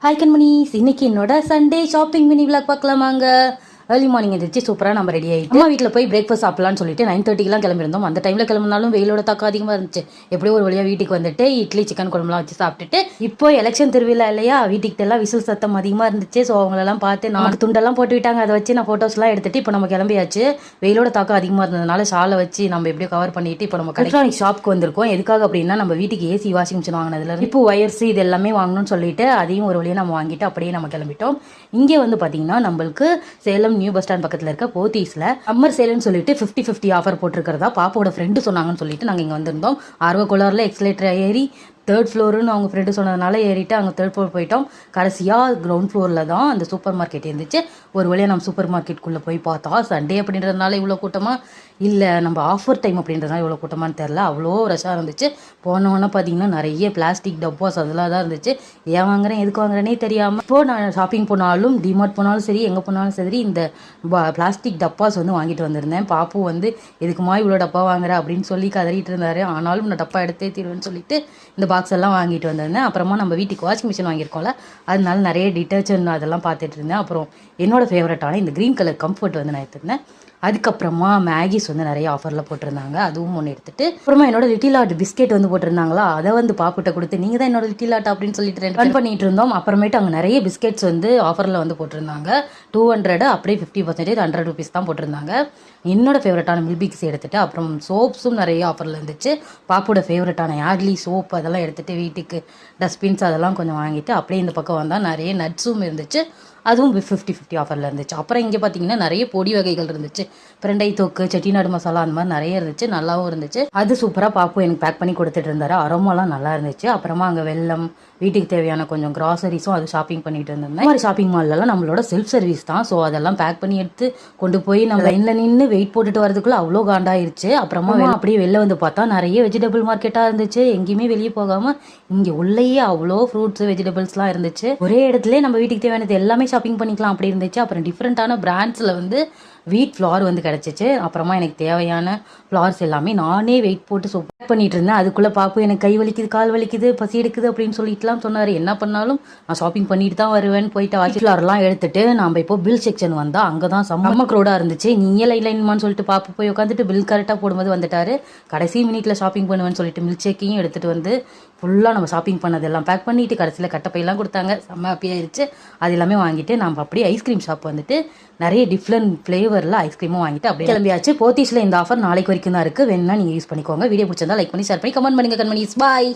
Hi கண்மணிஸ், இன்னைக்கு என்னோட சண்டே ஷாப்பிங் மினி விளாக் பார்க்கலாமாங்க. ஏர்லி மார்னிங் எழுந்திரிச்சு சூப்பராக நம்ம ரெடி ஆகிட்டு அம்மா வீட்டில் போய் பிரேக்ஃபாஸ்ட் சாப்பிடலான்னு சொல்லிட்டு 9:30 கிளம்பியிருந்தோம். அந்த டைமில் கிளம்பினாலும் வெயிலோட தாக்கம் அதிகமாக இருந்துச்சு. எப்படியோ ஒரு வழியாக வீட்டுக்கு வந்துட்டு இட்லி சிக்கன் குழம்புலாம் வச்சு சாப்பிட்டுட்டு இப்போ எலெக்ஷன் திருவிழா இல்லையா, வீட்டுக்கிட்ட எல்லாம் விசில் சத்தம் அதிகமாக இருந்துச்சு. ஸோ அவங்களெல்லாம் பார்த்து நான் துண்டெல்லாம் போட்டு விட்டாங்க. அதை வச்சு நான் ஃபோட்டோஸ்லாம் எடுத்துட்டு இப்போ நம்ம கிளம்பியாச்சு. வெயிலோட தாக்கம் அதிகமாக இருந்ததுனால ஷாலை வச்சு நம்ம எப்படியோ கவர் பண்ணிட்டு இப்போ நம்ம எலக்ட்ரானிக் ஷாப்க்கு வந்திருக்கோம். எதுக்காக அப்படின்னா நம்ம வீட்டுக்கு ஏசி வாஷிங் மிஷின் வாங்கினதுல இப்போ ஒயர்ஸ் இது எல்லாமே வாங்கணும்னு சொல்லிட்டு அதையும் ஒரு வழியாக நம்ம வாங்கிட்டு அப்படியே நம்ம கிளம்பிட்டோம். இங்கே வந்து பார்த்தீங்கன்னா நம்மளுக்கு சேலம் நியூ பஸ் ஸ்டாண்ட் பக்கத்தில் இருக்க போத்தீஸில் சம்மர் சேல்னு சொல்லிட்டு 50-50 ஆஃபர் போட்டிருக்கிறதா பாப்போட ஃப்ரெண்டு சொன்னாங்கன்னு சொல்லிட்டு நாங்கள் இங்கே வந்திருந்தோம். ஆர்வக்கோளாரில் எக்ஸலேட்டர் ஏறி 3rd ஃப்ளோருன்னு அவங்க ஃப்ரெண்டு சொன்னதுனால ஏறிட்டு அங்கே 3rd ஃப்ளோர் போயிட்டோம். கடைசியாக கிரவுண்ட் ஃப்ளோரில் தான் அந்த சூப்பர் மார்க்கெட் இருந்துச்சு. ஒரு வழியாக நம்ம சூப்பர் மார்க்கெட்டுக்குள்ளே போய் பார்த்தா சண்டே அப்படின்றதுனால இவ்வளோ கூட்டமாக இல்லை, நம்ம ஆஃபர் டைம் அப்படின்றதுனால இவ்வளோ கூட்டமானு தெரில. அவ்வளோ ரஷ்ஷாக இருந்துச்சு. போனோன்னா பார்த்தீங்கன்னா நிறைய பிளாஸ்டிக் டப்பாஸ் அதெல்லாம் தான் இருந்துச்சு. ஏன் வாங்குறேன் எதுக்கு வாங்குறேனே தெரியாமல் இப்போது நான் ஷாப்பிங் போனாலும் டிமார்ட் போனாலும் சரி எங்கே போனாலும் சரி இந்த பிளாஸ்டிக் டப்பாஸ் வந்து வாங்கிட்டு வந்திருந்தேன். பாப்பு வந்து எதுக்குமா இவ்வளோ டப்பா வாங்குற அப்படின்னு சொல்லி கதறிட்டு இருந்தார். ஆனாலும் நான் டப்பா எடுத்தே தீருவேன்னு சொல்லிட்டு இந்த பாக்ஸ் எல்லாம் வாங்கிட்டு வந்திருந்தேன். அப்புறமா நம்ம வீட்டுக்கு வாஷிங் மிஷின் வாங்கியிருக்கோம்ல, அதனால நிறைய டிட்டர்ஜென்ட் அதெல்லாம் பார்த்துட்டு இருந்தேன். அப்புறம் என்னோட ஃபேவரட்டான இந்த க்ரீன் கலர் கம்ஃபர்ட் வந்து நான் எடுத்துருந்தேன். அதுக்கப்புறமா மேகிஸ் வந்து நிறைய ஆஃபரில் போட்டிருந்தாங்க, அதுவும் ஒன்று எடுத்துட்டு அப்புறமா என்னோட லிட்டில் ஆர்ட் பிஸ்கெட் வந்து போட்டிருந்தாங்களா, அதை வந்து பாப்புட்ட கொடுத்து நீங்கள் தான் என்னோட லிட்டில் ஆர்ட் அப்படின்னு சொல்லிட்டு ரன் பண்ணிட்டு இருந்தோம். அப்புறமேட்டு அங்கே நிறைய பிஸ்கெட்ஸ் வந்து ஆஃபரில் வந்து போட்டிருந்தாங்க. 200 அப்படியே 50% 100 rupees தான் போட்டிருந்தாங்க. என்னோட ஃபேவரட்டான மில்பிக்ஸ் எடுத்துகிட்டு அப்புறம் சோப்ஸும் நிறைய ஆஃபரில் இருந்துச்சு. பாப்போட ஃபேவரட்டான யார்ட்லி சோப் அதெல்லாம் எடுத்துகிட்டு வீட்டுக்கு டஸ்ட்பின்ஸ் அதெல்லாம் கொஞ்சம் வாங்கிட்டு அப்படியே இந்த பக்கம் வந்தால் நிறைய நட்ஸும் இருந்துச்சு, அதுவும் 50-50 ஆஃபரில் இருந்துச்சு. அப்புறம் இங்கே பார்த்தீங்கன்னா நிறைய பொடி வகைகள் இருந்துச்சு. பிரண்டை தொக்கு, செட்டிநாடு மசாலா அந்த மாதிரி நிறைய இருந்துச்சு, நல்லாவும் இருந்துச்சு. அது சூப்பராக பாப்பு எனக்கு பேக் பண்ணி கொடுத்துட்டு இருந்தாரு. அரோமாலாம் நல்லா இருந்துச்சு. அப்புறமா அங்கே வெல்லம், வீட்டுக்கு தேவையான கொஞ்சம் கிராசரிஸும் அது ஷாப்பிங் பண்ணிட்டு இருந்தேன். இந்த மாதிரி ஷாப்பிங் மால்லலாம் நம்மளோட செல்ஃப் சர்வீஸ் தான். ஸோ அதெல்லாம் பேக் பண்ணி எடுத்து கொண்டு போய் நம்ம லைனில் நின்று வெயிட் போட்டுட்டு வரதுக்குள்ளே அவ்வளோ காண்டாயிருச்சு. அப்புறமா அப்படியே வெளில வந்து பார்த்தா நிறைய வெஜிடபிள் மார்க்கெட்டாக இருந்துச்சு. எங்கேயுமே வெளியே போகாமல் இங்கே உள்ளேயே அவ்வளோ ஃப்ரூட்ஸ் வெஜிடபிள்ஸ்லாம் இருந்துச்சு. ஒரே இடத்துல நம்ம வீட்டுக்கு தேவையானது எல்லாமே ஷாப்பிங் பண்ணிக்கலாம் அப்படி இருந்துச்சு. அப்புறம் டிஃப்ரெண்ட்டான பிராண்ட்ஸில் வந்து வீட் ஃப்ளார் வந்து கிடச்சிச்சு. அப்புறமா எனக்கு தேவையான ஃப்ளார்ஸ் எல்லாமே நானே வெயிட் போட்டு பேக் பண்ணிட்டு இருந்தேன். அதுக்குள்ளே பாப்பு எனக்கு கை வலிக்குது, கால் வலிக்குது, பசி எடுக்குது அப்படின்னு சொல்லிட்டுலாம் சொன்னார். என்ன பண்ணாலும் நான் ஷாப்பிங் பண்ணிட்டு தான் வருவேன்னு போயிட்டு வாட்ச் ஃப்ளார்லாம் எடுத்துட்டு நம்ம இப்போ பில் செக்ஷன் வந்தால் அங்கே தான் செம்ம க்ரௌடாக இருந்துச்சு. நீயே லைன்மான்னு சொல்லிட்டு பாப்பு போய் உட்காந்துட்டு பில் கரெக்டாக போடும்போது வந்துட்டார். கடைசி மினிட்ல ஷாப்பிங் பண்ணுவேன்னு சொல்லிட்டு மில்க் ஷேக்கையும் எடுத்துகிட்டு வந்து ஃபுல்லாக நம்ம ஷாப்பிங் பண்ணதெல்லாம் பேக் பண்ணிட்டு கடைசியில் கட்டப்பையெல்லாம் கொடுத்தாங்க. செம்ம ஹாப்பியாகிடுச்சு. அது எல்லாமே வாங்கிட்டு நம்ம அப்படியே ஐஸ்கிரீம் ஷாப் வந்துட்டு நிறைய டிஃப்ரெண்ட் ஃப்ளேவரில் ஐஸ்கிரீமும் வாங்கிட்டு அப்படியே கிளம்பியாச்சு. போத்தீஸில் இந்த ஆஃபர் நாளைக்கு வரைக்கும் தான் இருக்குது. வேணும்னா நீங்கள் யூஸ் பண்ணிக்கோங்க. வீடியோ பிடிச்சிருந்தா லைக் பண்ணி ஷேர் பண்ணி கமெண்ட் பண்ணுங்க கண்மணிஸ். பாய்.